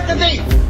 McAfee.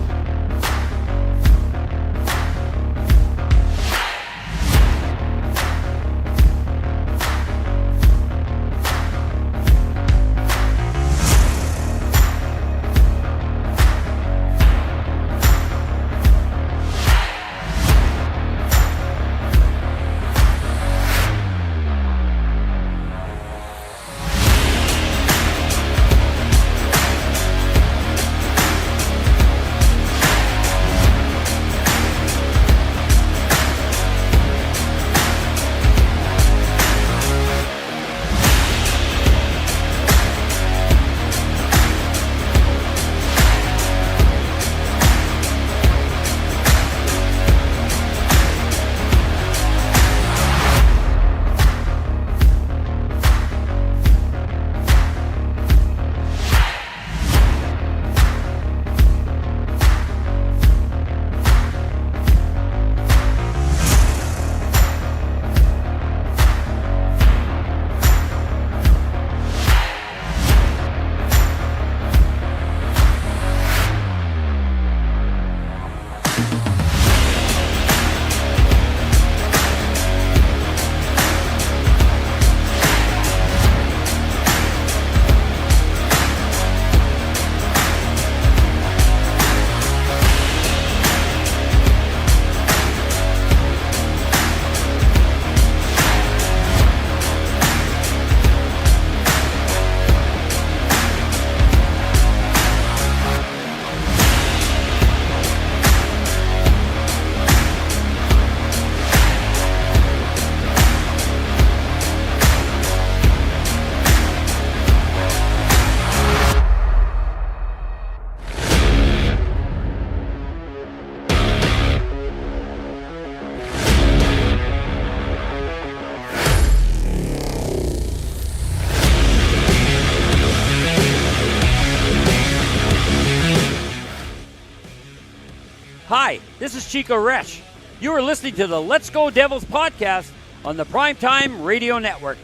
Hi, this is Chico Resch. You are listening to the Let's Go Devils podcast on the Primetime Radio Network.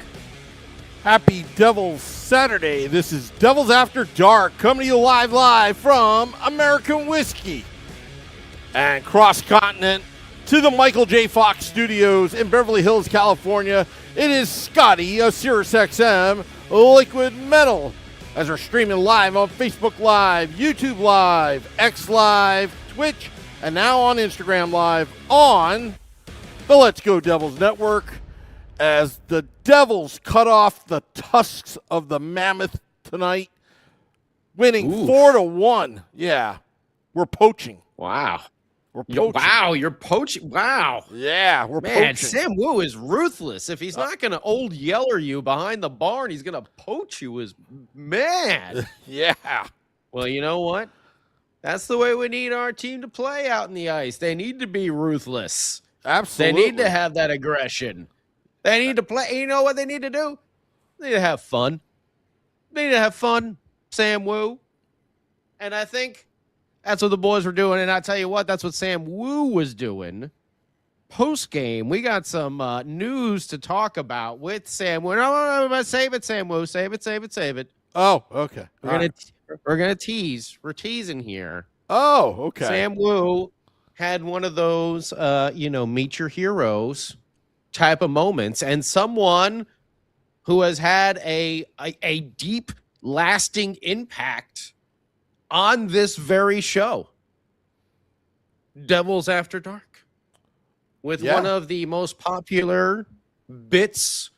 Happy Devils Saturday. This is Devils After Dark, coming to you live from American Whiskey and cross-continent to the Michael J. Fox Studios in Beverly Hills, California. It is Scotty of SiriusXM Liquid Metal, as we're streaming live on Facebook Live, YouTube Live, X Live, Twitch, and now on Instagram Live on the Let's Go Devils Network, as the Devils cut off the tusks of the Mammoth tonight, winning 4-1. Yeah, we're poaching. Wow. We're poaching. Wow, you're poaching. Wow. Yeah, we're Man, poaching. Sam Woo is ruthless. If he's not going to old yeller you behind the barn, he's going to poach you as man. Yeah. Well, you know what? That's the way we need our team to play out in the ice. They need to be ruthless. Absolutely. They need to have that aggression. They need to play. You know what they need to do? They need to have fun. They need to have fun, Sam Woo. And I think that's what the boys were doing. And I tell you what, that's what Sam Woo was doing. Post-game, we got some news to talk about with Sam Woo. No, save it, Sam Woo. Save it. Oh, okay. We're gonna tease. We're teasing here. Oh, okay. Sam Woo had one of those, meet your heroes type of moments, and someone who has had a deep, lasting impact on this very show, Devils After Dark, with one of the most popular bits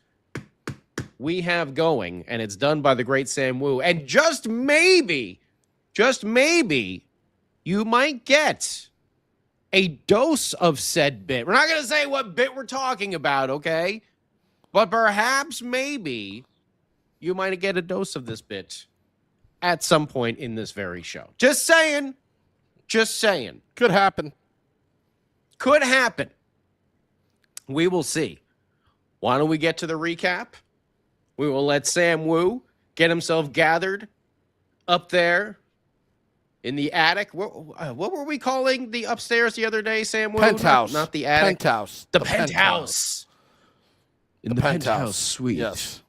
we have going, and it's done by the great Sam Woo. And just maybe, you might get a dose of said bit. We're not going to say what bit we're talking about, okay? But perhaps, maybe, you might get a dose of this bit at some point in this very show. Just saying. Could happen. We will see. Why don't we get to the recap? We will let Sam Woo get himself gathered up there in the attic. What were we calling the upstairs the other day, Sam Woo? Penthouse. Not the attic. Penthouse. The penthouse. In the penthouse suite. Yes.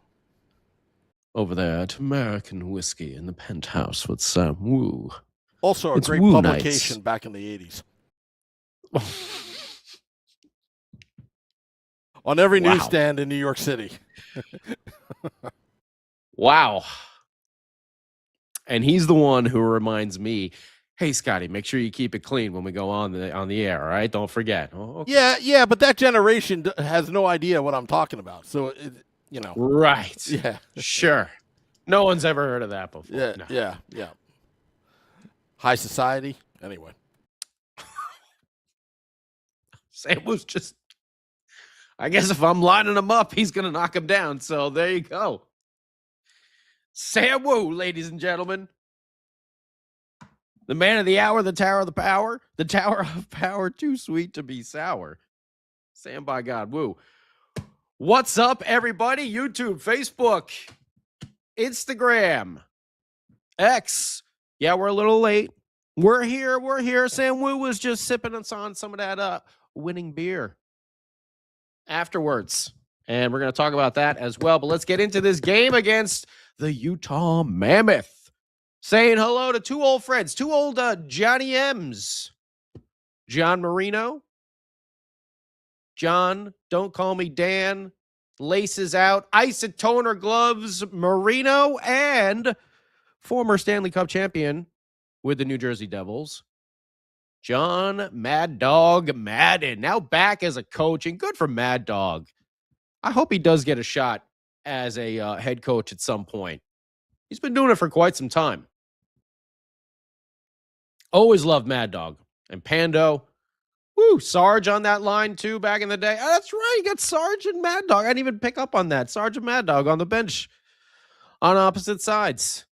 Over there at American Whiskey in the penthouse with Sam Woo. Also a It's great Woo publication Nights. back in the 80s. On every Wow. newsstand in New York City. Wow. And he's the one who reminds me, hey, Scotty, make sure you keep it clean when we go on the air, all right? Don't forget. Oh, okay. Yeah, but that generation has no idea what I'm talking about. So, Right. Yeah. Sure. No one's ever heard of that before. Yeah, No. yeah. High society. Anyway. Sam was just, I guess if I'm lining him up, he's going to knock him down. So there you go. Sam Woo, ladies and gentlemen. The man of the hour, the tower of the power, the tower of power, too sweet to be sour. Sam by God Woo. What's up, everybody? YouTube, Facebook, Instagram, X. Yeah, we're a little late. We're here. Sam Woo was just sipping on some of that winning beer afterwards. And we're going to talk about that as well. But let's get into this game against the Utah Mammoth. Saying hello to two old friends, two old Johnny M's. John Marino. John, don't call me Dan. Laces out. Isotoner gloves. Marino. And former Stanley Cup champion with the New Jersey Devils. John Mad Dog Madden. Now back as a coach. And good for Mad Dog. I hope he does get a shot as a head coach at some point. He's been doing it for quite some time. Always loved Mad Dog. And Pando. Woo, Sarge on that line too back in the day. Oh, that's right. You got Sarge and Mad Dog. I didn't even pick up on that. Sarge and Mad Dog on the bench on opposite sides.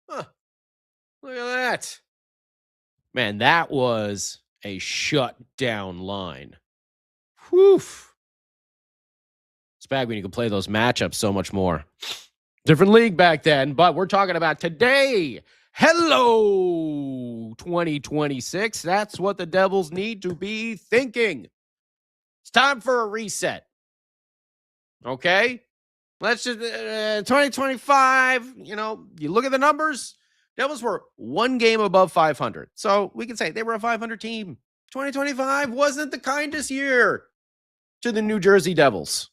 Huh. Look at that. Man, that was a shutdown line. Whew. It's bad when you can play those matchups so much more. Different league back then, but we're talking about today. Hello, 2026. That's what the Devils need to be thinking. It's time for a reset. Okay? Let's just, 2025, you look at the numbers. Devils were one game above 500. So we can say they were a 500 team. 2025 wasn't the kindest year to the New Jersey Devils.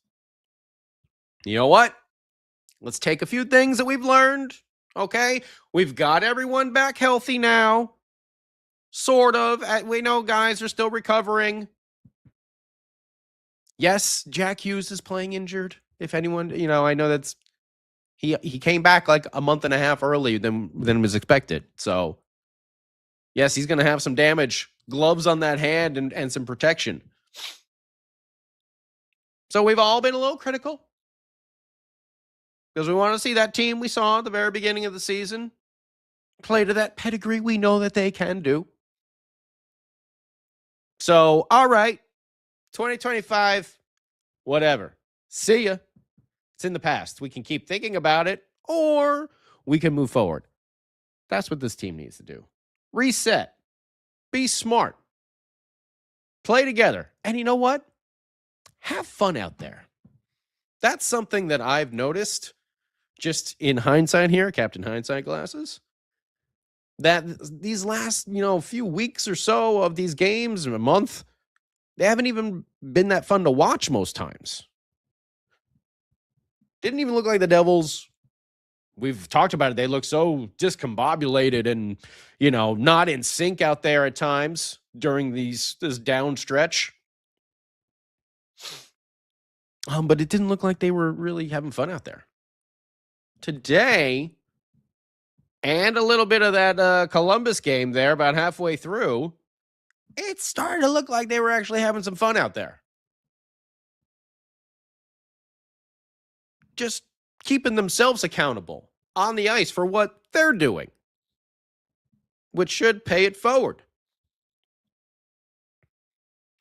You know what? Let's take a few things that we've learned. Okay, we've got everyone back healthy now. Sort of. We know guys are still recovering. Yes, Jack Hughes is playing injured. If anyone, I know that's he came back like a month and a half early than was expected. So, yes, he's going to have some damage. Gloves on that hand and some protection. So we've all been a little critical. Because we want to see that team we saw at the very beginning of the season play to that pedigree we know that they can do. So, all right, 2025, whatever. See ya. It's in the past. We can keep thinking about it, or we can move forward. That's what this team needs to do. Reset. Be smart. Play together. And you know what? Have fun out there. That's something that I've noticed. Just in hindsight here, Captain Hindsight glasses, that these last, few weeks or so of these games, a month, they haven't even been that fun to watch most times. Didn't even look like the Devils. We've talked about it. They look so discombobulated and, not in sync out there at times during this down stretch. But it didn't look like they were really having fun out there. Today, and a little bit of that Columbus game there about halfway through, it started to look like they were actually having some fun out there. Just keeping themselves accountable on the ice for what they're doing, which should pay it forward.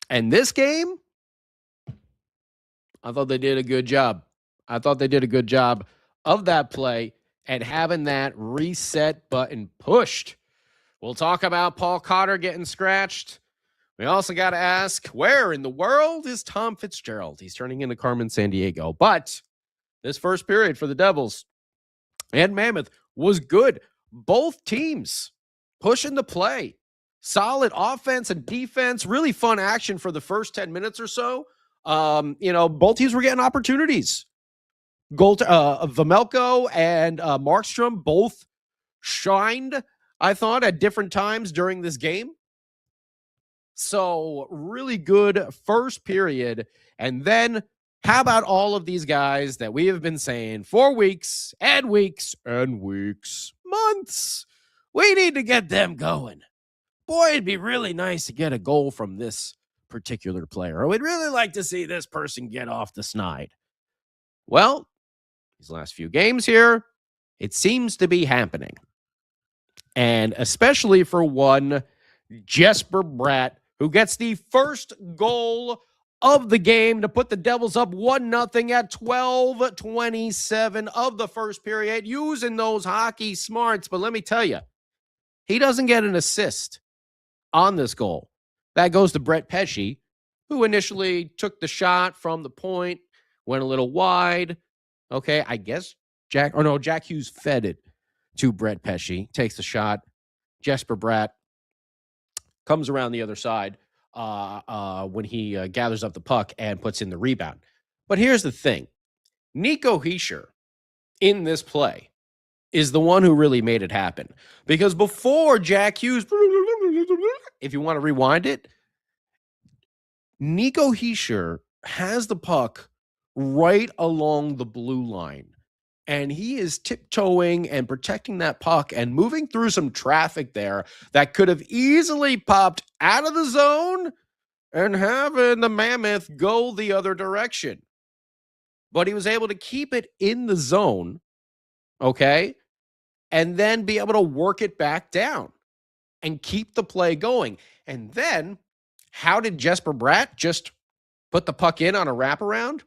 And this game, I thought they did a good job. Of that play and having that reset button pushed. We'll talk about Paul Cotter getting scratched. We also got to ask, where in the world is Tom Fitzgerald? He's turning into Carmen Sandiego. But this first period for the Devils and Mammoth was good. Both teams pushing the play. Solid offense and defense. Really fun action for the first 10 minutes or so. Both teams were getting opportunities. Vamelko and Markstrom both shined, I thought, at different times during this game. So really good first period. And then how about all of these guys that we have been saying for weeks and weeks and weeks, months? We need to get them going. Boy, it'd be really nice to get a goal from this particular player. We'd really like to see this person get off the snide. Well, these last few games here, it seems to be happening. And especially for one, Jesper Bratt, who gets the first goal of the game to put the Devils up 1-0 at 12:27 of the first period, using those hockey smarts. But let me tell you, he doesn't get an assist on this goal. That goes to Brett Pesce, who initially took the shot from the point, went a little wide. Okay, I guess Jack Hughes fed it to Brett Pesce, takes the shot. Jesper Bratt comes around the other side when he gathers up the puck and puts in the rebound. But here's the thing. Nico Hischier in this play is the one who really made it happen. Because before Jack Hughes, if you want to rewind it, Nico Hischier has the puck right along the blue line. And he is tiptoeing and protecting that puck and moving through some traffic there that could have easily popped out of the zone and having the Mammoth go the other direction. But he was able to keep it in the zone, okay, and then be able to work it back down and keep the play going. And then, how did Jesper Bratt just put the puck in on a wraparound?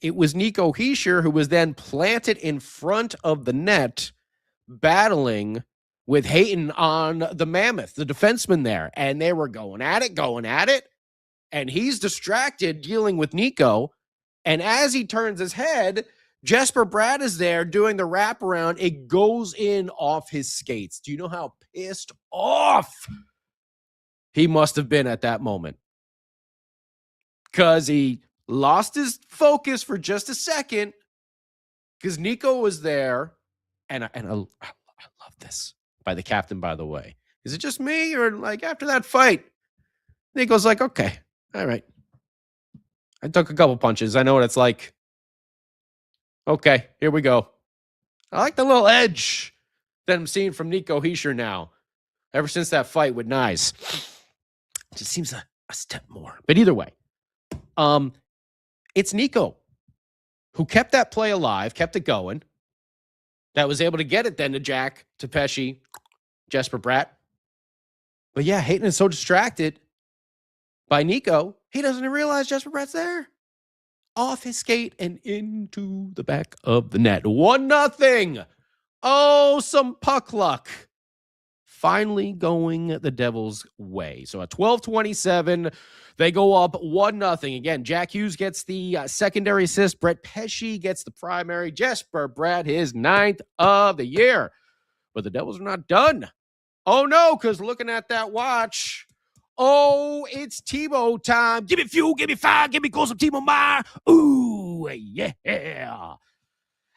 It was Nico Hischier who was then planted in front of the net, battling with Hayton on the Mammoth, the defenseman there. And they were going at it. And he's distracted dealing with Nico. And as he turns his head, Jesper Bratt is there doing the wraparound. It goes in off his skates. Do you know how pissed off he must have been at that moment? Because he lost his focus for just a second because Nico was there. And I love this by the captain, by the way. Is it just me or like after that fight, Nico's like, okay, all right. I took a couple punches. I know what it's like. Okay, here we go. I like the little edge that I'm seeing from Nico Hischier now. Ever since that fight with Nyes. It just seems a step more. But either way, it's Nico who kept that play alive, kept it going, that was able to get it then to Jack, to Pesce, Jesper Bratt. But yeah, Hayton is so distracted by Nico, he doesn't even realize Jesper Bratt's there. Off his skate and into the back of the net. 1-0. Oh, some puck luck. Finally going the Devils' way. So at 12:27, they go up 1-0. Again, Jack Hughes gets the secondary assist. Brett Pesce gets the primary. Jesper Bratt, his 9th of the year. But the Devils are not done. Oh, no, because looking at that watch, oh, it's Timo time. Give me fuel, give me fire, give me goals of Timo Meyer. Ooh, yeah.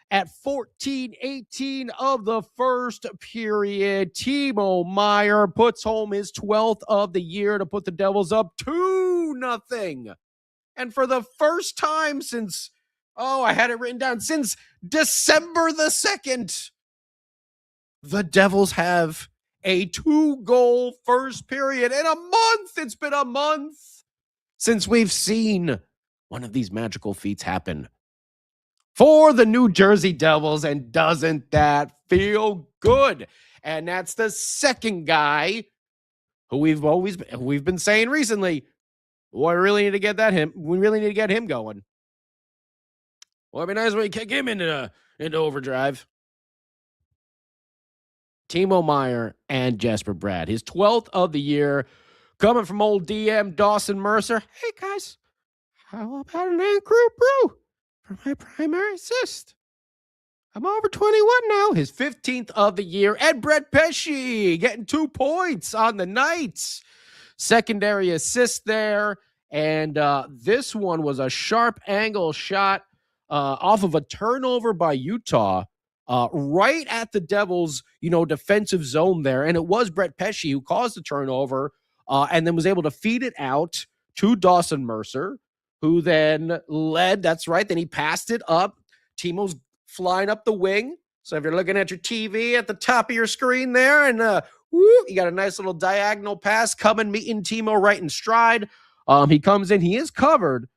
At 14:18 of the first period, Timo Meyer puts home his 12th of the year to put the Devils up 2-0. And for the first time since, I had it written down, since December the 2nd, the Devils have a 2-goal first period in a month. It's been a month since we've seen one of these magical feats happen for the New Jersey Devils, and doesn't that feel good? And that's the second guy who we've been saying recently, we really need to get him going. Well, it'd be nice when we kick him into overdrive. Timo Meyer and Jesper Bratt, his 12th of the year, coming from old DM Dawson Mercer. Hey guys, how about an Ann Crew Brew for my primary assist? I'm over 21 now. His 15th of the year. And Brett Pesci getting 2 points on the night. Secondary assist there. And this one was a sharp angle shot off of a turnover by Utah right at the Devils, defensive zone there. And it was Brett Pesci who caused the turnover and then was able to feed it out to Dawson Mercer, who then led. That's right. Then he passed it up. Timo's flying up the wing. So if you're looking at your TV at the top of your screen there and you got a nice little diagonal pass coming, meeting Timo right in stride. He comes in. He is covered,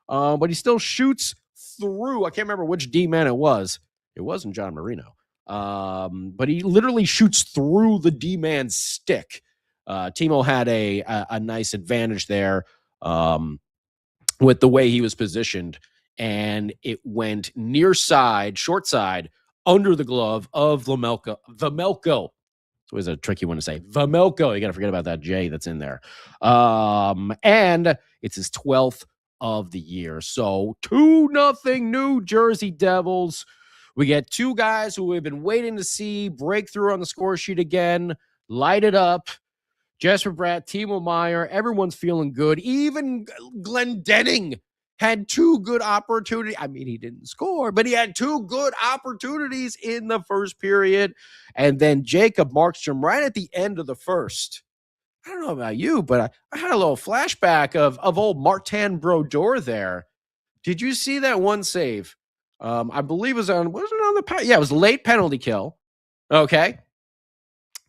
but he still shoots through. I can't remember which D-man it was. It wasn't John Marino. But he literally shoots through the D-man's stick. Timo had a nice advantage there with the way he was positioned. And it went near side, short side, under the glove of Vmelko. It's always a tricky one to say. Vmelko. You got to forget about that J that's in there. And it's his 12th of the year. So 2-0 New Jersey Devils. We get 2 guys who we've been waiting to see break through on the score sheet again, light it up. Jesper Bratt, Timo Meier, everyone's feeling good. Even Glendening had 2 good opportunities. I mean, he didn't score, but he had 2 good opportunities in the first period. And then Jacob Markstrom right at the end of the first. I don't know about you, but I had a little flashback of old Martin Brodeur there. Did you see that one save? I believe it wasn't on the, yeah, it was late penalty kill. Okay.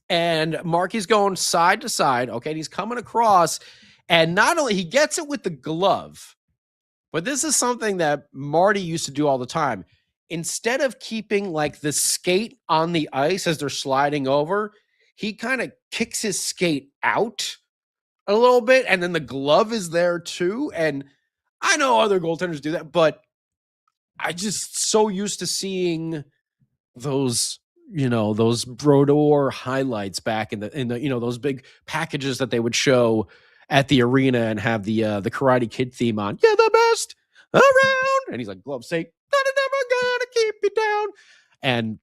And Marky's going side to side. Okay. And he's coming across, and not only he gets it with the glove, but this is something that Marty used to do all the time. Instead of keeping like the skate on the ice as they're sliding over, he kind of kicks his skate out a little bit, and then the glove is there too. And I know other goaltenders do that, but I just so used to seeing those, those Brodeur highlights back in the those big packages that they would show at the arena and have the Karate Kid theme on. You're the best around. And he's like, glove safe. Never gonna keep you down. And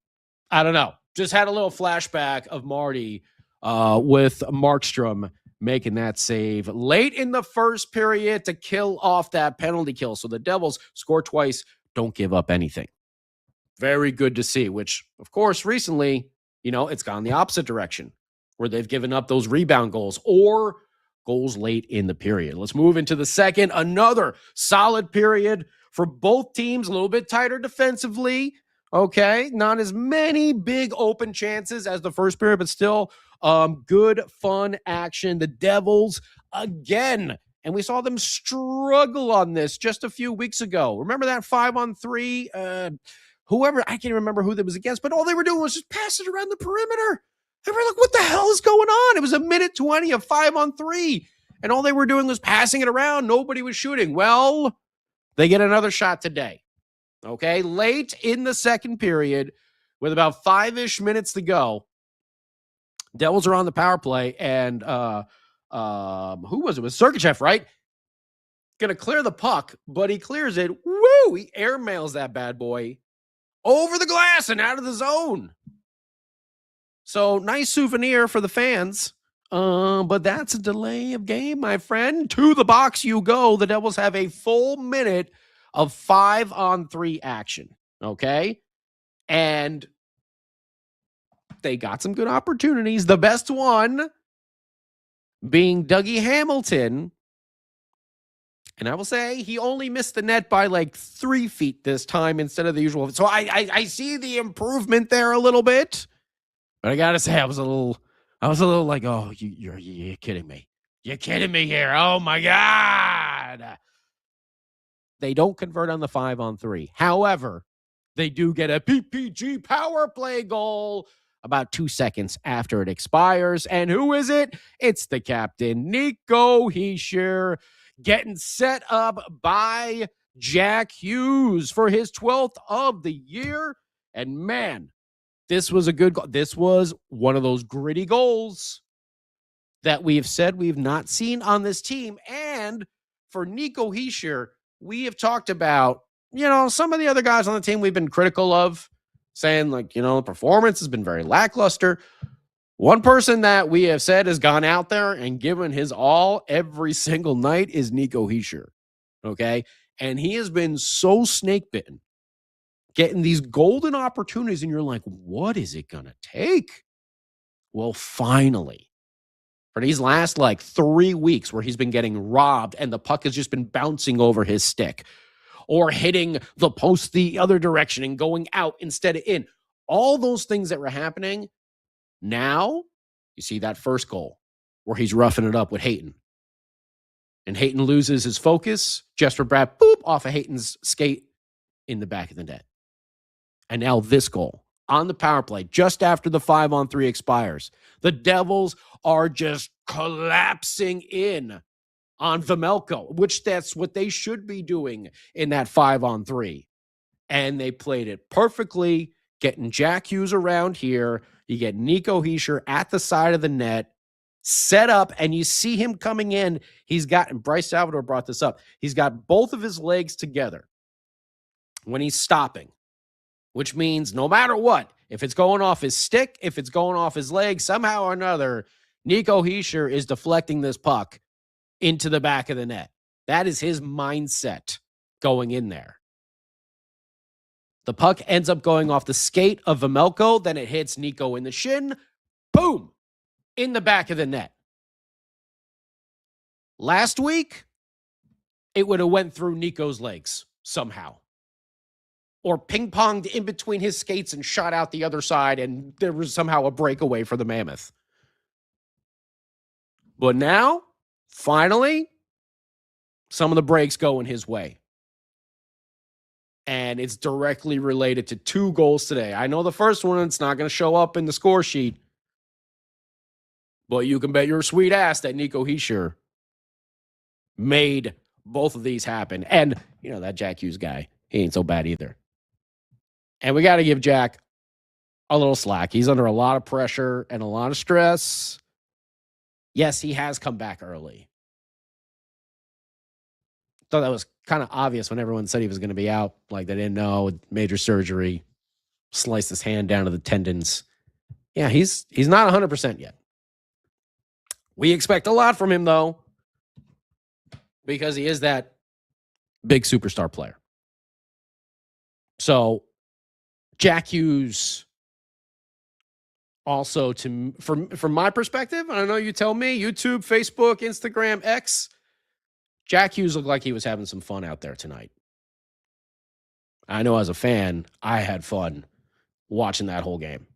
I don't know. Just had a little flashback of Marty with Markstrom making that save late in the first period to kill off that penalty kill. So the Devils score twice, don't give up anything. Very good to see, which, of course, recently, it's gone the opposite direction where they've given up those rebound goals or goals late in the period. Let's move into the second. Another solid period for both teams, a little bit tighter defensively. Okay, not as many big open chances as the first period, but still good, fun action. The Devils, again, and we saw them struggle on this just a few weeks ago. Remember that 5-on-3? Whoever, I can't remember who that was against, but all they were doing was just passing it around the perimeter. They were like, what the hell is going on? It was a minute 20 of 5-on-3, and all they were doing was passing it around. Nobody was shooting. Well, they get another shot today. Okay, late in the second period, with about 5-ish minutes to go, Devils are on the power play, and who was it? It was Sergachev, right? Gonna clear the puck, but he clears it. Woo! He airmails that bad boy over the glass and out of the zone. So nice souvenir for the fans. But that's a delay of game, my friend. To the box you go. The Devils have a full minute of 5-on-3 action. Okay. And they got some good opportunities. The best one being Dougie Hamilton. And I will say he only missed the net by like 3 feet this time instead of the usual. So I see the improvement there a little bit. But I got to say, I was a little like, oh, you're kidding me. You're kidding me here. Oh, my God. They don't convert on the 5-on-3. However, they do get a PPG power play goal about 2 seconds after it expires. And who is it? It's the captain, Nico Hischier, getting set up by Jack Hughes for his 12th of the year. And man, this was a good goal. This was one of those gritty goals that we have said we've not seen on this team. And for Nico Hischier, we have talked about, some of the other guys on the team we've been critical of. saying, like, the performance has been very lackluster. One person that we have said has gone out there and given his all every single night is Nico Hischier. Okay? And he has been so snake bitten, getting these golden opportunities, and you're like, what is it going to take? Well, finally, for these last 3 weeks where he's been getting robbed and the puck has just been bouncing over his stick or hitting the post the other direction and going out instead of in, all those things that were happening, now you see that first goal where he's roughing it up with Hayton. And Hayton loses his focus. Jesper Bratt, boop, off of Hayton's skate in the back of the net. And now this goal on the power play, just after the 5-on-3 expires. The Devils are just collapsing in on Vejmelka, which that's what they should be doing in that 5-on-3. And they played it perfectly, getting Jack Hughes around here. You get Nico Hischier at the side of the net, set up, and you see him coming in. He's got, and Bryce Salvador brought this up, he's got both of his legs together when he's stopping, which means no matter what, if it's going off his stick, if it's going off his leg, somehow or another, Nico Hischier is deflecting this puck into the back of the net. That is his mindset going in there. The puck ends up going off the skate of Vejmelka, then it hits Nico in the shin. Boom! In the back of the net. Last week, it would have went through Nico's legs somehow. Or ping-ponged in between his skates and shot out the other side, and there was somehow a breakaway for the Mammoth. But now, finally, some of the breaks going his way. And it's directly related to 2 goals today. I know the first one, it's not going to show up in the score sheet. But you can bet your sweet ass that Nico Hischier made both of these happen. And, that Jack Hughes guy, he ain't so bad either. And we got to give Jack a little slack. He's under a lot of pressure and a lot of stress. Yes, he has come back early. Thought that was kind of obvious when everyone said he was going to be out. Like they didn't know, major surgery, sliced his hand down to the tendons. Yeah, he's not 100% yet. We expect a lot from him, though, because he is that big superstar player. So, Jack Hughes also, from my perspective, I don't know, you tell me, YouTube, Facebook, Instagram, X, Jack Hughes looked like he was having some fun out there tonight. I know as a fan, I had fun watching that whole game.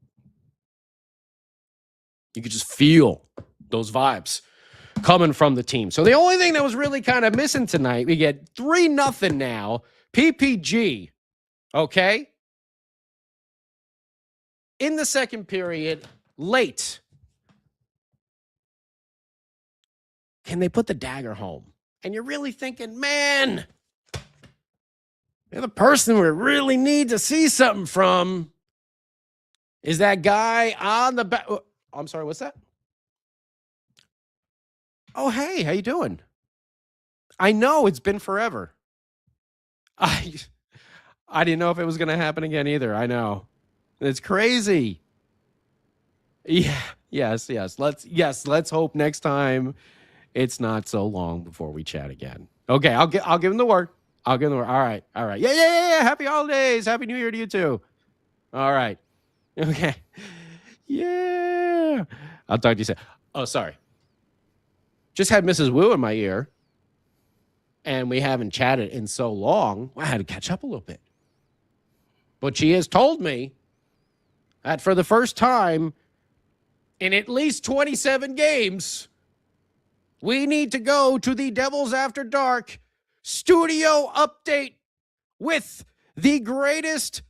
You could just feel those vibes coming from the team. So the only thing that was really kind of missing tonight, we get 3-0 now. PPG, okay? In the second period, late. Can they put the dagger home? And you're really thinking, man, you're the person we really need to see something from is that guy on the back. Oh, I'm sorry, what's that? Oh, hey, how you doing? I know, it's been forever. I didn't know if it was going to happen again either. I know. It's crazy. Yeah, yes. Let's hope next time it's not so long before we chat again. Okay, I'll give him the word. All right. Yeah. Happy holidays. Happy New Year to you too. All right. Okay. Yeah. I'll talk to you soon. Oh, sorry. Just had Mrs. Woo in my ear, and we haven't chatted in so long. I had to catch up a little bit. But she has told me that for the first time in at least 27 games, we need to go to the Devils After Dark studio update with the greatest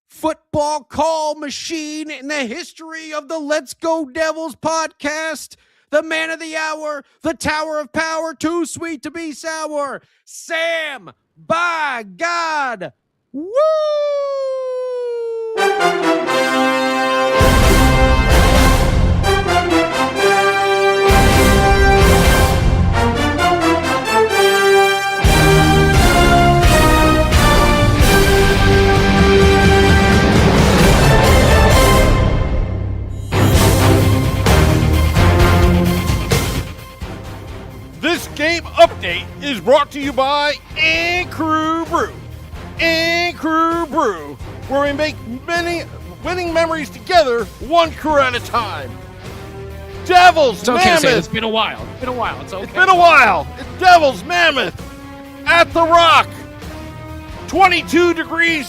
football call machine in the history of the Let's Go Devils podcast. The man of the hour, the tower of power, too sweet to be sour. Sam, by God, woo! to you by And Crew Brew. And Crew Brew, where we make many winning memories together, one crew at a time. Devils, It's okay, Mammoth. Sam. It's been a while. It's okay. It's been a while. It's Devils, Mammoth, at the Rock. 22 degrees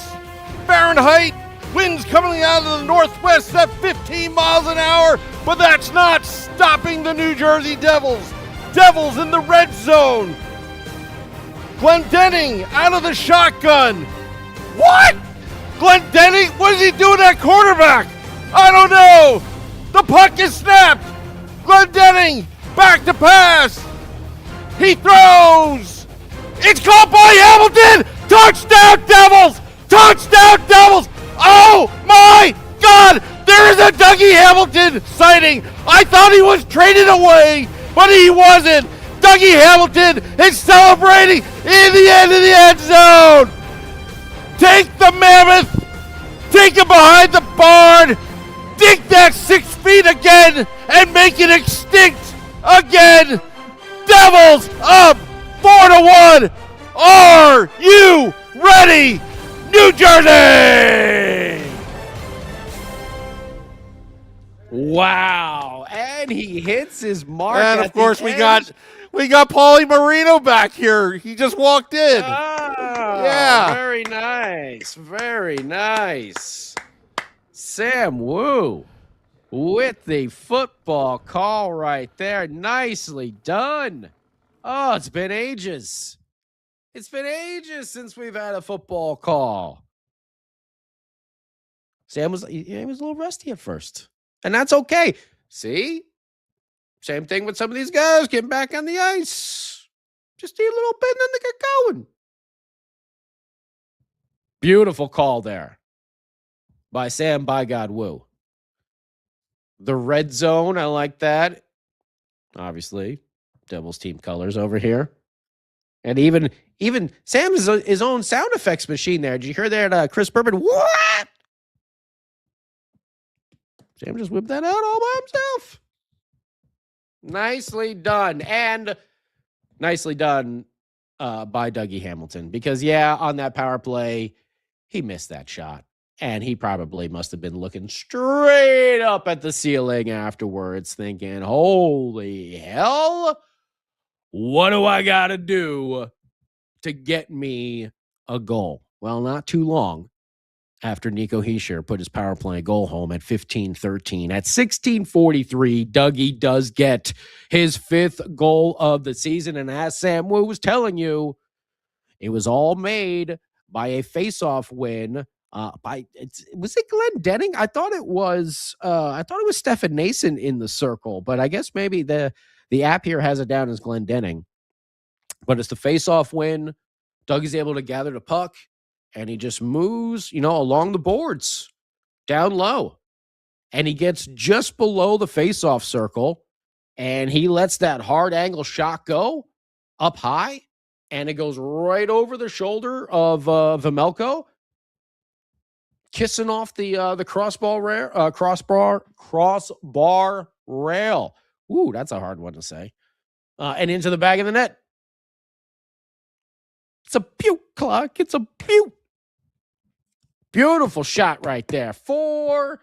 Fahrenheit. Winds coming out of the northwest at 15 miles an hour, but that's not stopping the New Jersey Devils. Devils in the red zone. Glendening out of the shotgun. What? Glendening? What is he doing at quarterback? I don't know. The puck is snapped. Glendening back to pass. He throws. It's caught by Hamilton. Touchdown Devils. Touchdown Devils. Oh my God. There is a Dougie Hamilton sighting. I thought he was traded away, but he wasn't. Dougie Hamilton is celebrating in the end of the end zone. Take the Mammoth. Take him behind the barn. Dig that 6 feet again and make it extinct again. Devils up 4-1. Are you ready, New Jersey? Wow. And he hits his mark. And at of course the we end. got Paulie Marino back here. He just walked in. Yeah. Very nice. Very nice. Sam Woo with the football call right there. Nicely done. Oh, it's been ages. It's been ages since we've had a football call. Sam was he was a little rusty at first. And that's okay. See? Same thing with some of these guys getting back on the ice. Just need a little bit and then they get going. Beautiful call there by Sam by God Woo. The red zone, I like that. Obviously, Devils team colors over here. And even Sam is his own sound effects machine there. Did you hear that, Chris Bourbon? What? Sam just whipped that out all by himself. Nicely done. And nicely done by Dougie Hamilton. Because, yeah, on that power play, he missed that shot. And he probably must have been looking straight up at the ceiling afterwards, thinking, holy hell, what do I got to do to get me a goal? Well, not too long after Nico Hischier put his power play goal home at 15-13. At 16:43, Dougie does get his 5th goal of the season. And as Sam Woo was telling you, it was all made by a face-off win. Was it Glendening? I thought it was Stefan Nason in the circle, but I guess maybe the app here has it down as Glendening. But it's the face-off win. Dougie's able to gather the puck, and he just moves, along the boards, down low. And he gets just below the face-off circle, and he lets that hard angle shot go up high, and it goes right over the shoulder of Vejmelka, kissing off the crossbar rail. Ooh, that's a hard one to say. And into the back of the net. It's a beaut, Clark. It's a beaut. Beautiful shot right there. 4-0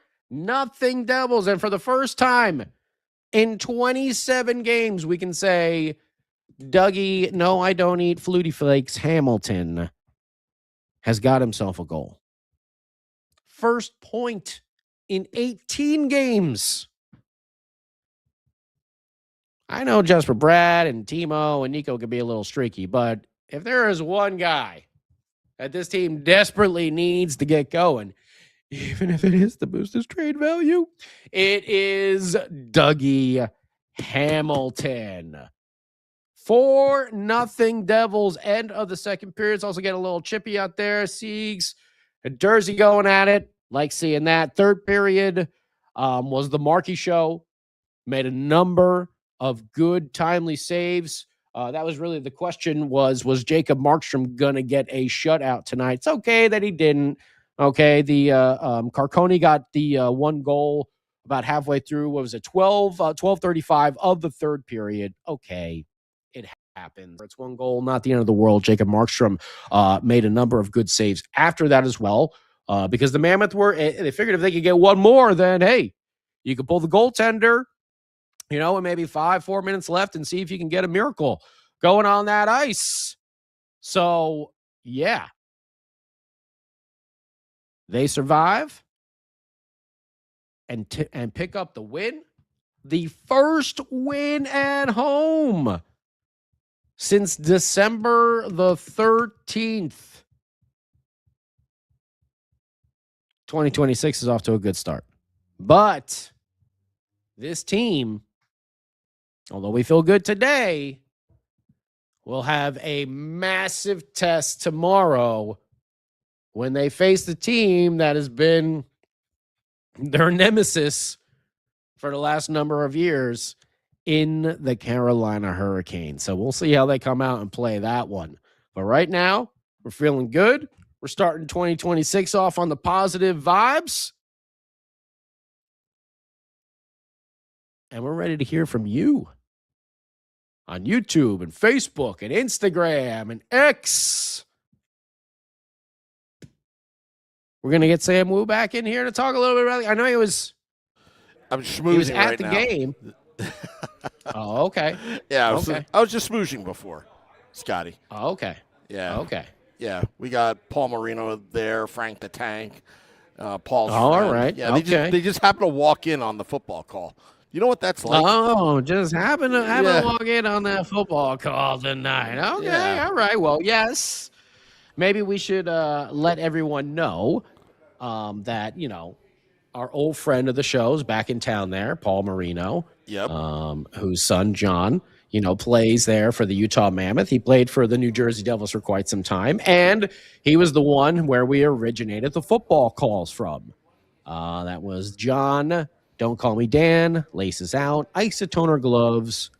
Devils. And for the first time in 27 games, we can say, Dougie, no, I don't eat Flutie Flakes, Hamilton has got himself a goal. First point in 18 games. I know Jasper Brad and Timo and Nico could be a little streaky, but if there is one guy that this team desperately needs to get going, even if it is to boost his trade value, it is Dougie Hamilton. 4-0 Devils, end of the second period. It's also getting a little chippy out there. Siegs and Jersey going at it. Like seeing that. Third period was the Markey show. Made a number of good, timely saves. That was really the question was Jacob Markstrom going to get a shutout tonight? It's okay that he didn't. Okay, the Carconi got the one goal about halfway through. What was it, 12:35 of the third period. Okay, it happens. It's one goal, not the end of the world. Jacob Markstrom made a number of good saves after that as well, because the Mammoth they figured if they could get one more, then hey, you could pull the goaltender, and maybe 4 minutes left and see if you can get a miracle going on that ice. So yeah, they survive and pick up the win, the first win at home since December the 13th. 2026 is off to a good start. But this team, although we feel good today, will have a massive test tomorrow when they face the team that has been their nemesis for the last number of years in the Carolina Hurricanes. So we'll see how they come out and play that one. But right now, we're feeling good. We're starting 2026 off on the positive vibes. And we're ready to hear from you on YouTube and Facebook and Instagram and X. We're going to get Sam Woo back in here to talk a little bit about it. I know I'm schmoozing he was at right the now. game. Oh, okay. Yeah, Okay. I was just smooching before, Scotty. Oh, okay. Yeah. Okay. Yeah, we got Paul Marino there, Frank the Tank, Paul's All friend. right. Yeah, Okay. they just happen to walk in on the football call. You know what that's like? Oh, just happen to walk in on that football call tonight. Okay, Yeah. all right. Well, yes. Maybe we should let everyone know that, our old friend of the show is back in town there, Paul Marino. Yep. Whose son, John, plays there for the Utah Mammoth. He played for the New Jersey Devils for quite some time, and he was the one where we originated the football calls from. That was John, Don't Call Me Dan, Laces Out, Isotoner Gloves,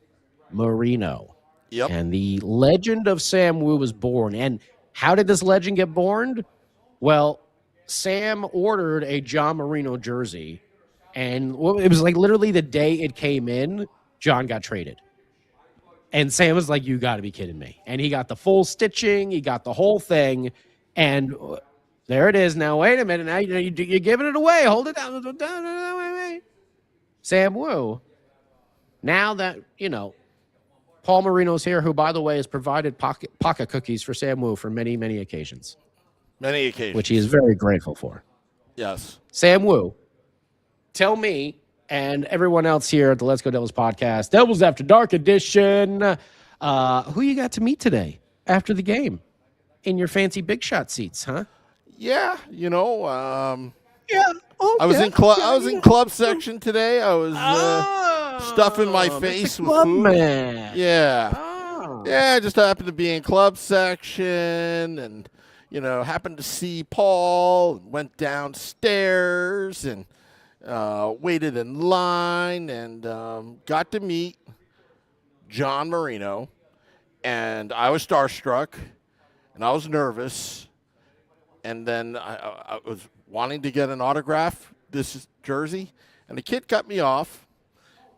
Marino. Yep. And the legend of Sam Woo was born. And how did this legend get born? Well, Sam ordered a John Marino jersey, and it was like literally the day it came in, John got traded. And Sam was like, you got to be kidding me. And he got the full stitching. He got the whole thing. And there it is. Now, wait a minute. Now you're giving it away. Hold it down. Wait. Sam Woo. Now that, Paul Marino's here, who, by the way, has provided pocket cookies for Sam Woo for many, many occasions. Many occasions. Which he is very grateful for. Yes. Sam Woo, tell me and everyone else here at the Let's Go Devils podcast, Devils After Dark edition, who you got to meet today after the game in your fancy big shot seats, huh? Yeah, Yeah. I was in club section today. I was stuffing my face with food. Man. Yeah. Oh. Yeah, I just happened to be in club section and happened to see Paul, went downstairs and waited in line and got to meet John Marino. And I was starstruck and I was nervous. And then I was wanting to get an autograph, this jersey, and the kid cut me off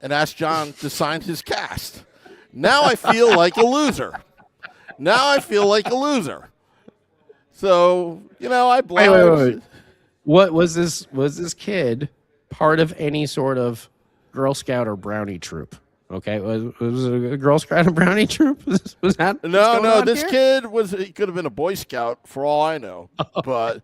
and asked John to sign his cast. Now I feel like a loser. So, I blowed. Wait. What was this? Was this kid part of any sort of Girl Scout or Brownie troop? Okay, was it a Girl Scout and Brownie troop? Was that? No. This kid he could have been a Boy Scout for all I know, but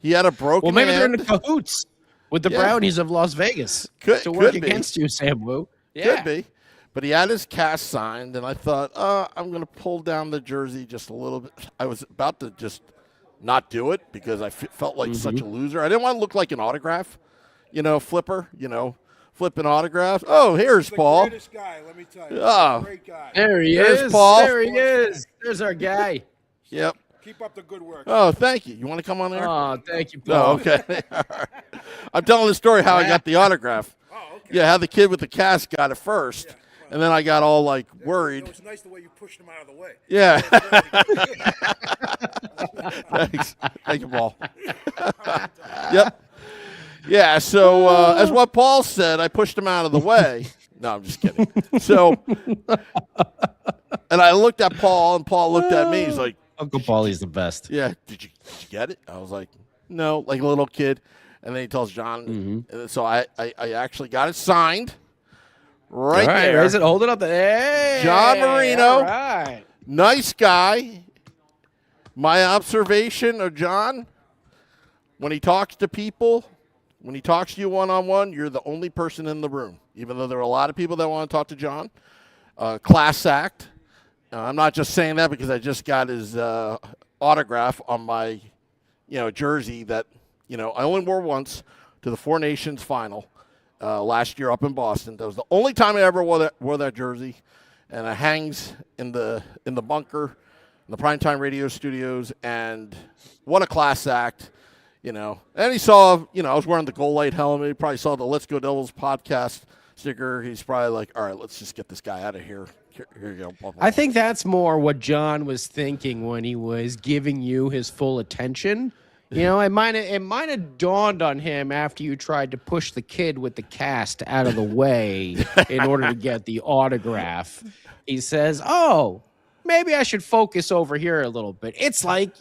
he had a broken. Well, maybe hand. they're in the cahoots with the Brownies of Las Vegas to work could be. against you, Sam Woo. Yeah. Could be. But he had his cast signed, and I thought, I'm going to pull down the jersey just a little bit. I was about to just not do it because I felt like such a loser. I didn't want to look like an autograph, flipper, flipping autographs. Oh, here's Paul. The greatest guy, let me tell you. Oh. Great guy. There he There's is. Paul. There he is. There's our guy. Yep. Keep up the good work. Oh, thank you. You want to come on there? Oh, thank you, No, Paul. okay. I'm telling the story how I got the autograph. Oh, okay. Yeah, how the kid with the cast got it first. Yeah. And then I got all worried. It was nice the way you pushed him out of the way. Yeah. Thanks. Thank you, Paul. Yep. Yeah, so as what Paul said, I pushed him out of the way. No, I'm just kidding. So And I looked at Paul, and Paul looked at me. He's like, Uncle Paulie's the best. yeah, did you get it? I was like, no, like a little kid. And then he tells John. And so I actually got it signed right All right, there. raise it, hold it up there. Hey, John Marino. All right. Nice guy. My observation of John, when he talks to people, when he talks to you one-on-one, you're the only person in the room, even though there are a lot of people that want to talk to John. Class act. I'm not just saying that because I just got his autograph on my, jersey that, I only wore once to the Four Nations final last year up in Boston. That was the only time I ever wore that jersey, and it hangs in the bunker, in the Primetime Radio studios. And what a class act, And he saw, I was wearing the Gold Light helmet. He probably saw the Let's Go Devils podcast sticker. He's probably like, all right, let's just get this guy out of here. Here you go. Blah, blah, blah. I think that's more what John was thinking when he was giving you his full attention. It might have dawned on him after you tried to push the kid with the cast out of the way in order to get the autograph. He says, "Oh, maybe I should focus over here a little bit." It's like,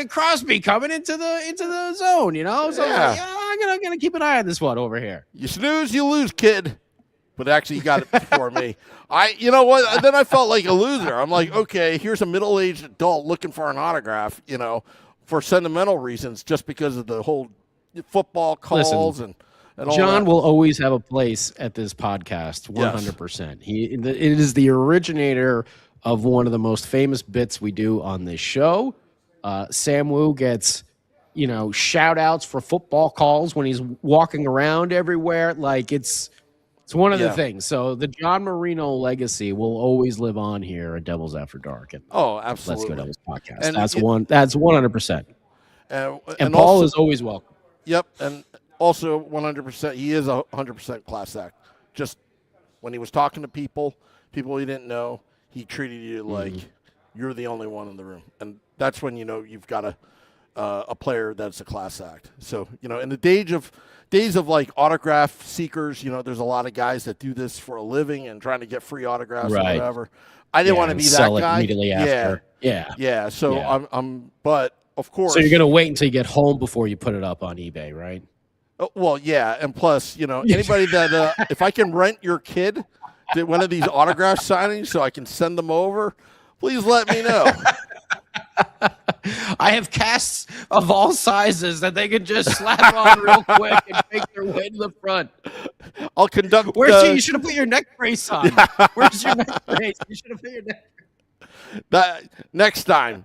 Crosby coming into the zone, So I'm gonna keep an eye on this one over here. You snooze, you lose, kid. But actually, you got it before me. You know what? Then I felt like a loser. I'm like, okay, here's a middle-aged adult looking for an autograph, for sentimental reasons, just because of the whole football calls and all John that. will always have a place at this podcast, 100%. It is the originator of one of the most famous bits we do on this show. Sam Woo gets, shout outs for football calls when he's walking around everywhere. Like it's one of the things. So the John Marino legacy will always live on here at Devils After Dark. And Absolutely. Let's Go Devils podcast. And that's 100%. And Paul also, is always welcome. Yep, and also 100%. He is 100% class act. Just when he was talking to people he didn't know, he treated you like you're the only one in the room, and that's when you've got a player that's a class act. So in the days of like autograph seekers, there's a lot of guys that do this for a living and trying to get free autographs or whatever. I didn't want to be that sell guy. it immediately after. Yeah. So I'm, but of course. So you're gonna wait until you get home before you put it up on eBay, right? Well, yeah, and plus, anybody that if I can rent your kid to one of these autograph signings so I can send them over, please let me know. I have casts of all sizes that they can just slap on real quick and make their way to the front. I'll conduct. You should have put your neck brace on. Where's your neck brace? You should have put your neck. Next time,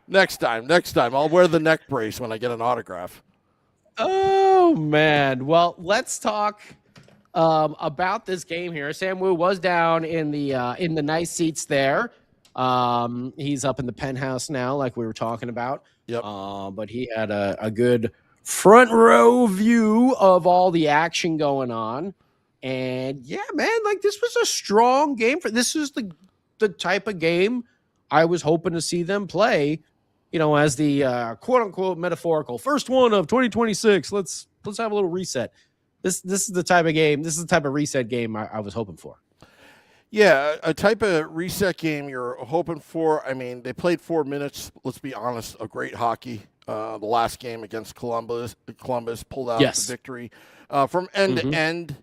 I'll wear the neck brace when I get an autograph. Oh man! Well, let's talk about this game here. Sam Woo was down in the nice seats there. He's up in the penthouse now, like we were talking about. Yep. But he had a good front row view of all the action going on. And yeah, man, like this was a strong game this is the type of game I was hoping to see them play, as the quote unquote metaphorical first one of 2026. Let's have a little reset. This is the type of game. This is the type of reset game I was hoping for. Yeah, a type of reset game you're hoping for. I mean, they played 4 minutes. Let's be honest, a great hockey. The last game against Columbus pulled out the victory. From end to end,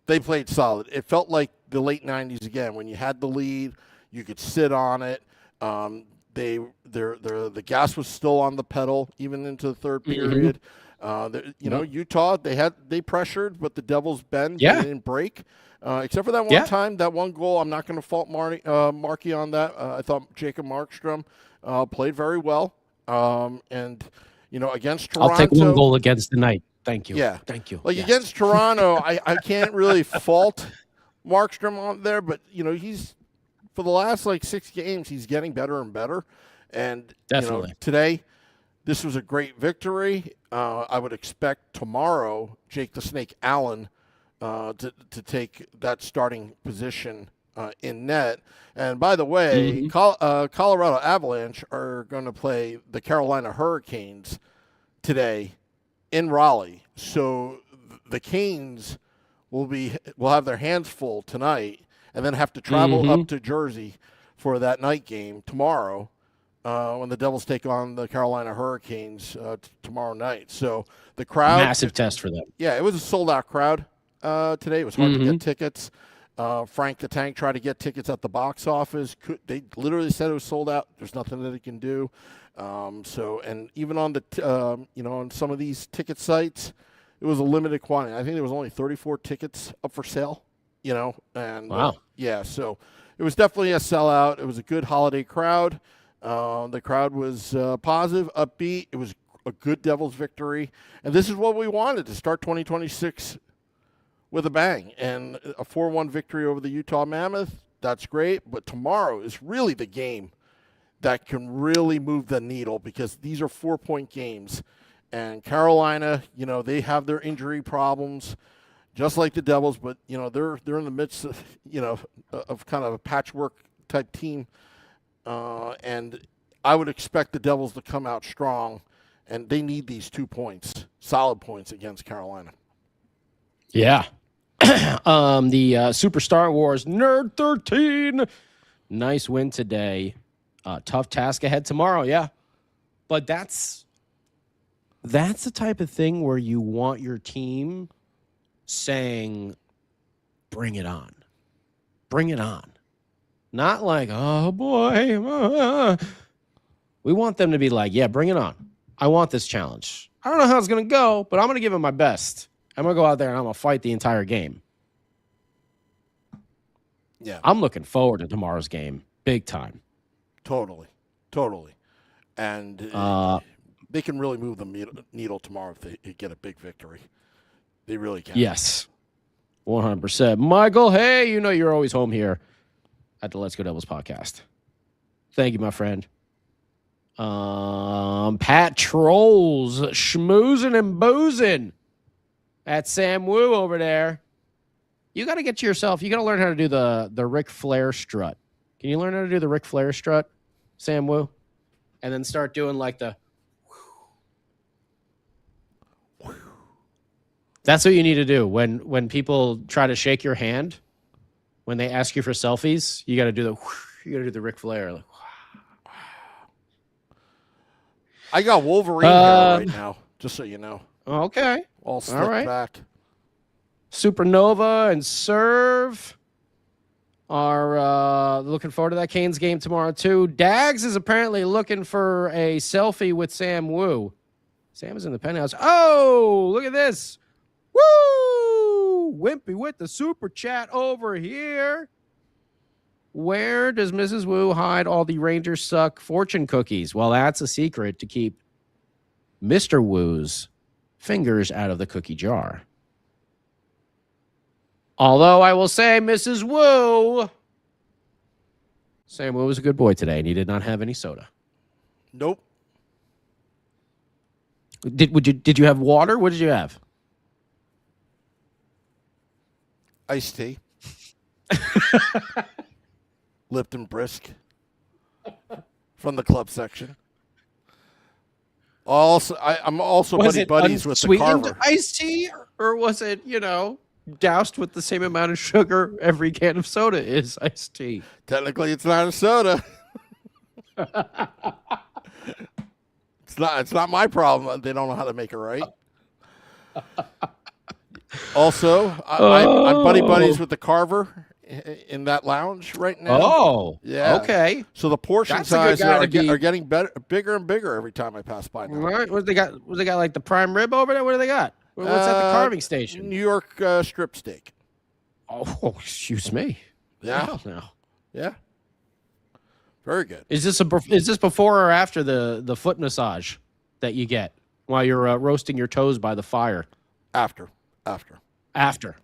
they played solid. It felt like the late 90s again. When you had the lead, you could sit on it. The gas was still on the pedal even into the third period. Utah, they pressured, but the Devils bend. They didn't break. Except for that one time, that one goal. I'm not going to fault Markey on that. I thought Jacob Markstrom played very well. Against Toronto. I'll take one goal against the night. Thank you. Yeah. Thank you. Against Toronto, I can't really fault Markstrom on there, but, he's, for the last, 6 games, he's getting better and better. And, definitely today, this was a great victory. I would expect tomorrow Jake the Snake Allen to take that starting position in net. And by the way, Colorado Avalanche are going to play the Carolina Hurricanes today in Raleigh. So the Canes will have their hands full tonight, and then have to travel up to Jersey for that night game tomorrow when the Devils take on the Carolina Hurricanes tomorrow night. So the crowd, massive test for them. Yeah, it was a sold-out crowd today. It was hard to get tickets. Frank the Tank tried to get tickets at the box office. They literally said it was sold out. There's nothing that he can do. And even on the on some of these ticket sites, it was a limited quantity. I think there was only 34 tickets up for sale. And wow, so it was definitely a sellout. It was a good holiday crowd. The crowd was positive, upbeat. It was a good Devils victory, and this is what we wanted to start 2026 with a bang. And a 4-1 victory over the Utah Mammoth. That's great, but tomorrow is really the game that can really move the needle because these are 4-point games. And Carolina, they have their injury problems, just like the Devils, but they're in the midst of of kind of a patchwork type team, and I would expect the Devils to come out strong, and they need these 2 points, solid points against Carolina. Yeah. The Super Star Wars Nerd 13, nice win today. Tough task ahead tomorrow. Yeah, but that's the type of thing where you want your team saying, bring it on. Bring it on. Not like, oh, boy. We want them to be like, yeah, bring it on. I want this challenge. I don't know how it's going to go, but I'm going to give it my best. I'm going to go out there and I'm going to fight the entire game. Yeah. I'm looking forward to tomorrow's game. Big time. Totally. And they can really move the needle tomorrow if they get a big victory. They really can. Yes, 100%. Michael, hey, you're always home here at the Let's Go Devils podcast. Thank you, my friend. Pat Trolls, schmoozing and boozing at Sam Woo over there. You got to get to yourself. You got to learn how to do the Ric Flair strut. Can you learn how to do the Ric Flair strut, Sam Woo? And then start doing like the... That's what you need to do when people try to shake your hand. When they ask you for selfies, you got to do the Ric Flair. Like, I got Wolverine hair right now, just so you know. Okay, All slicked back. Supernova and Serve are looking forward to that Canes game tomorrow too. Dags is apparently looking for a selfie with Sam Woo. Sam is in the penthouse. Oh, look at this. Woo! Wimpy with the super chat over here. Where does Mrs. Woo hide all the Rangers suck fortune cookies? Well, that's a secret to keep Mr. Woo's fingers out of the cookie jar. Although I will say, Mrs. Woo, Sam Woo was a good boy today, and he did not have any soda. Nope. Did you have water? What did you have? Iced tea. Lipton Brisk from the club section. Also, I'm also buddies with the Carver. Iced tea, or was it, doused with the same amount of sugar every can of soda is iced tea? Technically, it's not a soda. It's not my problem. They don't know how to make it right. Also, I'm buddies with the Carver in that lounge right now. Oh, yeah. Okay. So the portion sizes are getting bigger and bigger every time I pass by now. All right. What they got? Like the prime rib over there? What do they got? What's at the carving station? New York strip steak. Oh, excuse me. Yeah. No. Yeah. Very good. Is this before or after the foot massage that you get while you're roasting your toes by the fire? After.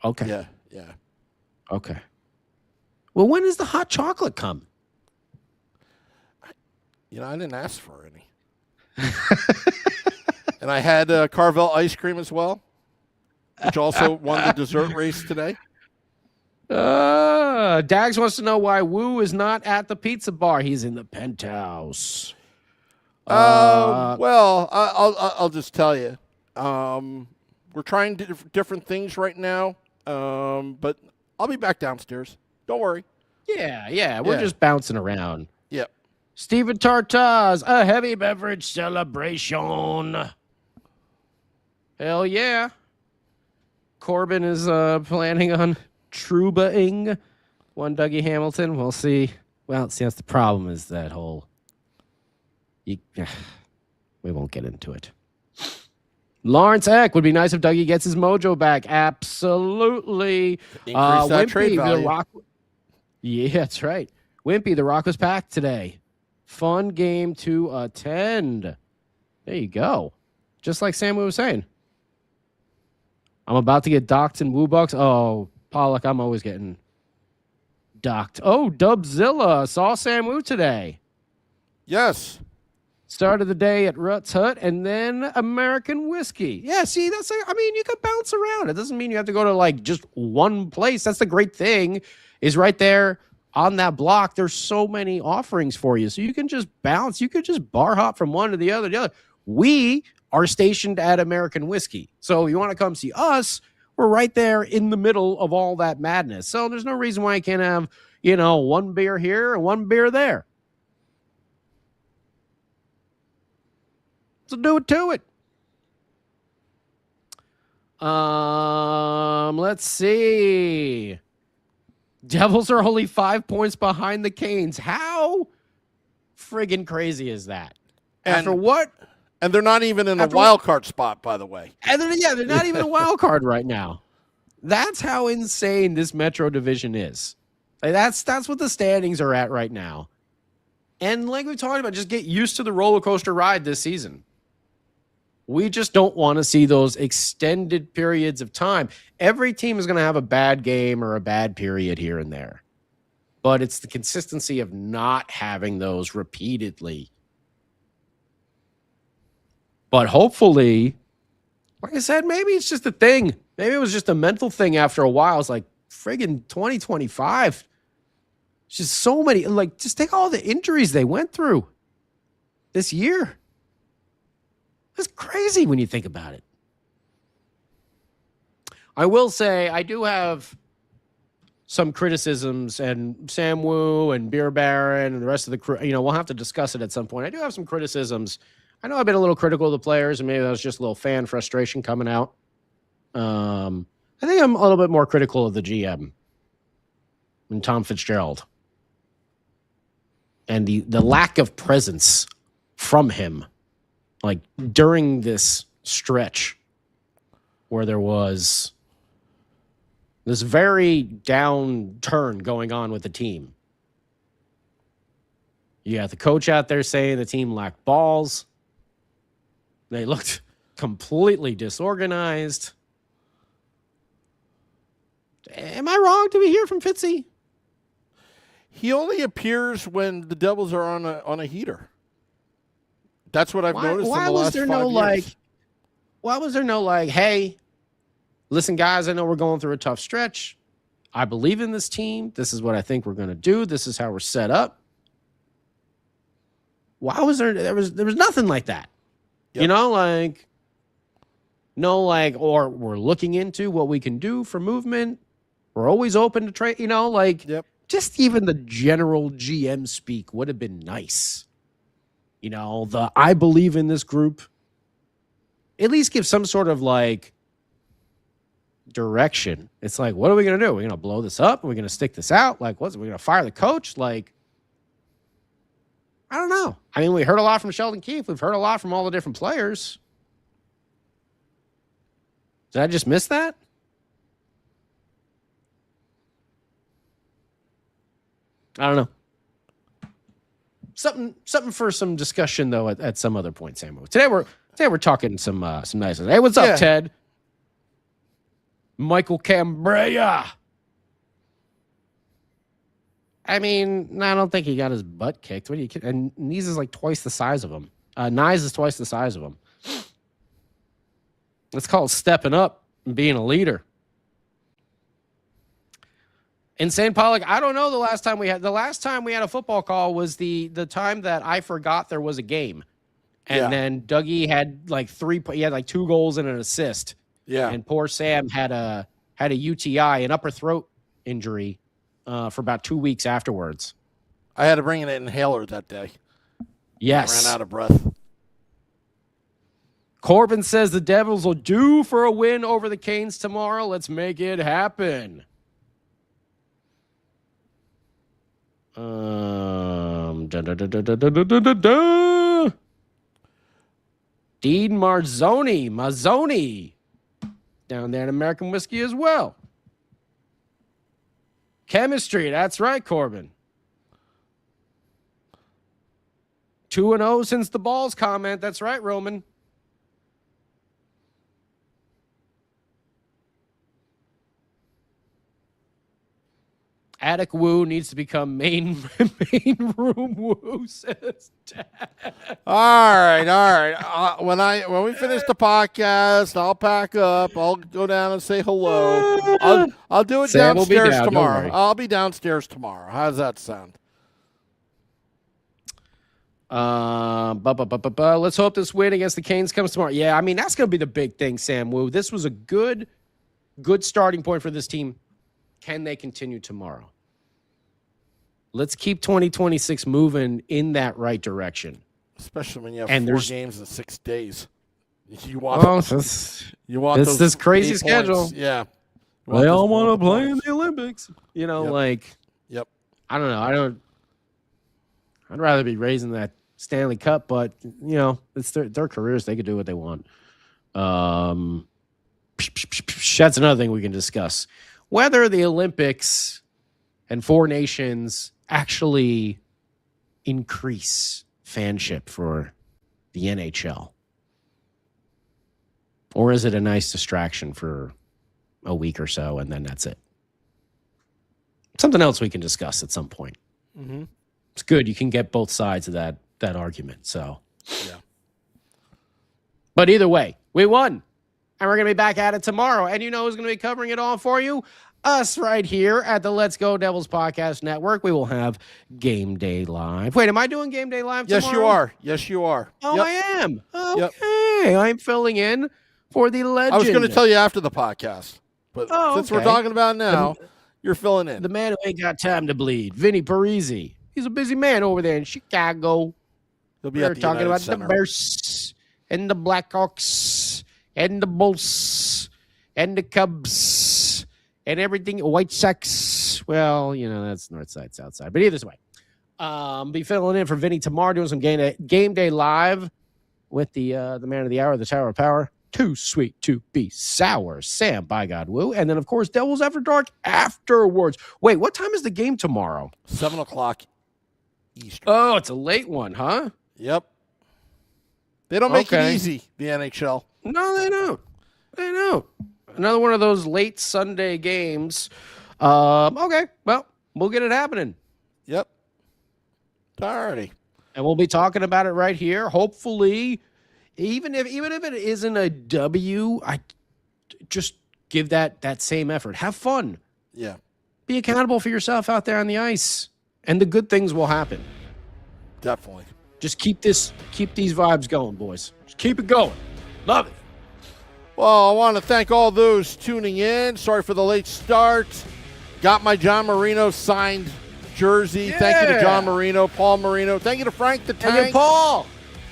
Okay. Yeah. Okay. Well, when does the hot chocolate come? I didn't ask for any. And I had Carvel ice cream as well, which also won the dessert race today. Dags wants to know why Woo is not at the pizza bar. He's in the penthouse. Well, I'll just tell you. We're trying different things right now, but I'll be back downstairs. Don't worry. Yeah. We're just bouncing around. Yep. Steven Tartaz, a heavy beverage celebration. Hell yeah. Corbin is planning on troubaing one Dougie Hamilton. We'll see. Well, see, that's the problem is that whole... we won't get into it. Lawrence Eck, would be nice if Dougie gets his mojo back. Absolutely. Increase that trade value. Yeah, that's right. Wimpy, the Rock was packed today. Fun game to attend. There you go. Just like Sam was saying. I'm about to get docked in Woo Bucks. Oh, Pollock, I'm always getting docked. Oh, Dubzilla saw Sam Woo today. Yes. Started the day at Rutt's Hut and then American Whiskey. Yeah, see, you can bounce around. It doesn't mean you have to go to like just one place. That's the great thing is right there on that block. There's so many offerings for you. So you can just bounce. You could just bar hop from one to the other. We are stationed at American Whiskey. So you want to come see us, we're right there in the middle of all that madness. So there's no reason why I can't have, one beer here and one beer there. So do it to it. Let's see. Devils are only 5 points behind the Canes. How friggin' crazy is that? After what? And they're not even in a wild card spot, by the way. And they're not even a wild card right now. That's how insane this Metro division is. Like that's what the standings are at right now. And like we talked about, just get used to the roller coaster ride this season. We just don't want to see those extended periods of time. Every team is going to have a bad game or a bad period here and there. But it's the consistency of not having those repeatedly. But hopefully, like I said, maybe it's just a thing. Maybe it was just a mental thing after a while. It's like, friggin' 2025. It's just so many. Like, just take all the injuries they went through this year. It's crazy when you think about it. I will say I do have some criticisms, and Sam Woo and Beer Baron and the rest of the crew, we'll have to discuss it at some point. I do have some criticisms. I know I've been a little critical of the players, and maybe that was just a little fan frustration coming out. I think I'm a little bit more critical of the GM and Tom Fitzgerald. And the lack of presence from him. Like during this stretch where there was this very downturn going on with the team. You got the coach out there saying the team lacked balls. They looked completely disorganized. Am I wrong? Did we hear from Fitzy? He only appears when the Devils are on a heater. That's what I've noticed in the last 5 years. Why was there no hey, listen, guys, I know we're going through a tough stretch. I believe in this team. This is what I think we're going to do. This is how we're set up. Why was there was nothing like that? Yep. Or we're looking into what we can do for movement. We're always open to trade, Yep. Just even the general GM speak would have been nice. I believe in this group. At least give some sort of direction. It's like, what are we going to do? Are we going to blow this up? Are we going to stick this out? Like, we're going to fire the coach? Like, I don't know. I mean, we heard a lot from Sheldon Keefe. We've heard a lot from all the different players. Did I just miss that? I don't know. Something for some discussion though at some other point, Samu. Today we're talking some nice. Hey, what's up, Ted? Michael Cambrea. I mean, I don't think he got his butt kicked. What do you? And Nies is like twice the size of him. Nyes is twice the size of him. It's called stepping up and being a leader. Insane Pollock, I don't know the last time we had a football call was the time that I forgot there was a game. And then Dougie had he had 2 goals and an assist. Yeah. And poor Sam had a UTI, an upper throat injury, for about 2 weeks afterwards. I had to bring an inhaler that day. Yes. Ran out of breath. Corbin says the Devils will due for a win over the Canes tomorrow. Let's make it happen. Dean Mazzoni, down there in American Whiskey as well. Chemistry, that's right, Corbin. 2-0 since the balls comment. That's right, Roman. Attic Woo needs to become main room Woo, says Dad. All right. When we finish the podcast, I'll pack up. I'll go down and say hello. I'll do it Sam will be downstairs down, don't tomorrow. worry. I'll be downstairs tomorrow. How does that sound? Let's hope this win against the Canes comes tomorrow. Yeah, I mean, that's going to be the big thing, Sam Woo. This was a good starting point for this team. Can they continue tomorrow? Let's keep 2026 moving in that right direction. Especially when you have And 4 there's- games in 6 days. You want It's those this crazy 8 schedule. points. Yeah. You They those all want to multiple play in points. the Olympics. You know, Yep. like, Yep. I don't know. I'd rather be raising that Stanley Cup, but, you know, it's their careers. They could do what they want. That's another thing we can discuss. Whether the Olympics and 4 nations actually increase fanship for the NHL. Or is it a nice distraction for a week or so and then that's it? Something else we can discuss at some point. Mm-hmm. It's good. You can get both sides of that argument. So, Yeah. but either way, we won. And we're going to be back at it tomorrow. And you know who's going to be covering it all for you? Us right here at the Let's Go Devils Podcast Network. We will have Game Day Live. Wait, am I doing Game Day Live tomorrow? Yes, you are. Yes, you are. Oh, Yep. I am. Yep. Okay. I'm filling in for the legend. I was going to tell you after the podcast, but Oh, since we're okay. talking about it now, you're filling in. the man who ain't got time to bleed, Vinny Parisi. He's a busy man over there in Chicago. He'll be We're at the talking United about Center. the Bears and the Blackhawks and the Bulls and the Cubs and everything. White Sox. Well, you know, that's north side, south side. But either way, be filling in for Vinny tomorrow, doing some game day live with the man of the hour, the Tower of Power. Too sweet to be sour, Sam by God Woo. And then, of course, Devils After Dark afterwards. Wait, what time is the game tomorrow? 7:00 Eastern. Oh, it's a late one, huh? Yep. They don't make Okay. it easy, the NHL. No, they don't. They don't. Another one of those late Sunday games. Okay, well, we'll get it happening. Yep. Alrighty. And we'll be talking about it right here. Hopefully, even if it isn't a W, I just give that same effort. Have fun. Yeah. Be accountable for yourself out there on the ice. And the good things will happen. Definitely. Just keep these vibes going, boys. Just keep it going. Love it. Well, I want to thank all those tuning in. Sorry for the late start. Got my John Marino signed jersey. Thank you to John Marino, Paul Marino. Thank you to Frank the And Tank. then Paul.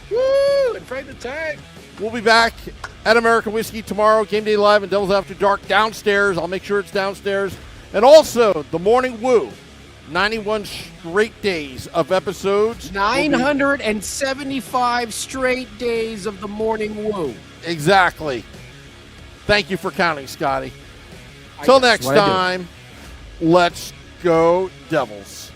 Woo! And Frank the Tank. We'll be back at American Whiskey tomorrow. Game Day Live and Devils After Dark downstairs. I'll make sure it's downstairs. And also, the Morning Woo. 91 straight days of episodes. 975 straight days of the Morning Woo. Exactly. Thank you for counting, Scotty. Till next what I do. time, let's go Devils.